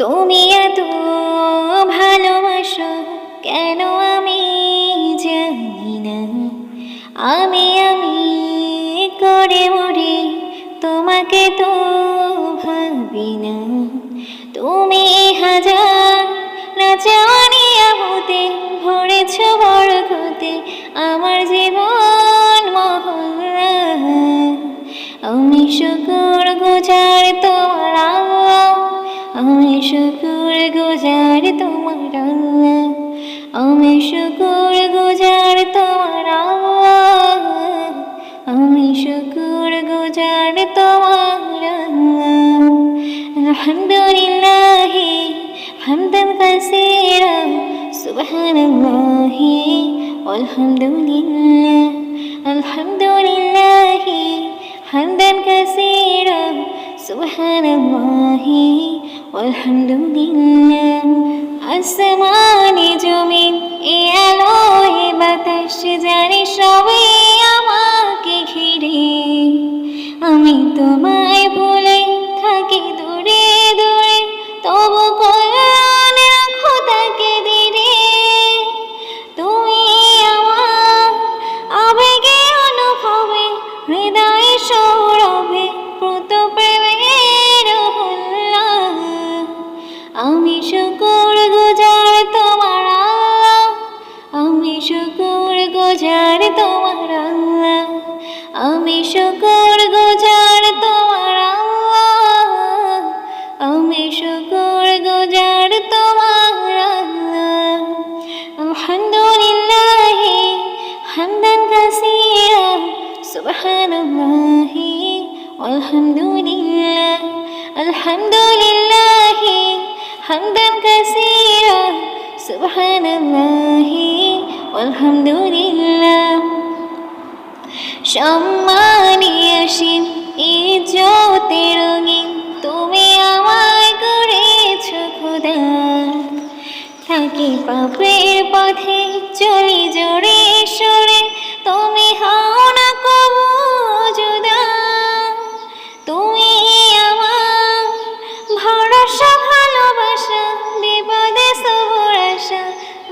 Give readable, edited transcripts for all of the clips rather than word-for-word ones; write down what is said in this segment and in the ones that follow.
তুমি এত ভালোবাসো কেন আমি জানি না। আমি করে মরি তোমাকে তো ভাবি না। তুমি হাজার না জানিয়া হতে ভরেছ বরকতে আমার জীবন মহল্লা। আমি শুকর গুজার তোমার আল্লাহ, আমি শুকর গুজার তোমার আল্লাহ, আমি শুকর গুজার তোমার আল্লাহ, আমি শুকর গুজার তোমার আল্লাহ। আলহামদুলিল্লাহ হামদান কাসীরা সুবহানাল্লাহ আলহামদুলিল্লাহ। আলহামদুলিল্লাহ হামদান কাসীরা সুবহানাল্লাহ আলহামদুলিল্লাহ। আসমানে জমিন এ আলো এ বাতাস জানে সবে আমাকে ঘিরে। আমি তোমায় ভুলে থাকি দূরে দূরে, তবু কল্যাণ রাখো তাকে দিরে। তুমি আমার আবেগে অনুভবে হৃদয়ে সৌরভে প্রত প্রেমের হল্লা। আমি শুকর গুজার তোমার আল্লাহ, আমি শুকর গুজার তোমার আল্লাহ, আমি শুকর গুজার তোমার আল্লাহ, আমি শুকর গুজার তোমার আল্লাহ। আলহামদুলিল্লাহ হামদান কাসীরা সুবহানাল্লাহ আলহামদুলিল্লাহ। আলহামদুলিল্লাহ হামদান কাসীরা সুবহানাল্লাহ আলহামদুলিল্লাহ। সম্মানী অসীম ইজ্জতে রঙিন তুমি আমায় করেছ খোদা। থাকি পাপের পথে চলি জোরে সরে, তুমি হও না কবু জুদা। তুমি আমার ভরসা ভালোবাসা, বিপদে সবর আশা,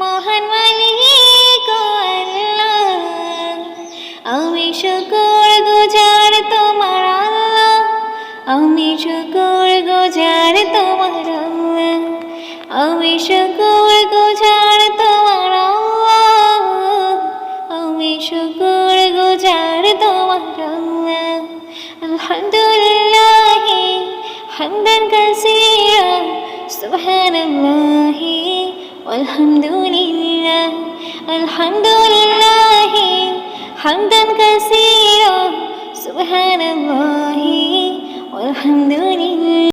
মহান মালিক আল্লাহ। আমি শুকর গুজার তোমার আল্লাহ, আমি শুকর গুজার তোমার আল্লাহ, আমি শুকর গুজার তোমার আল্লাহ, আমি শুকর গুজার তোমার আল্লাহ। আলহামদুলিল্লাহ হামদান কাসীরা সুবহানাল্লাহ আলহামদুলিল্লাহ। আলহামদুলিল্লাহ হামদান কাসীরা সুবহানাল্লাহ আলহামদুলিল্লাহ।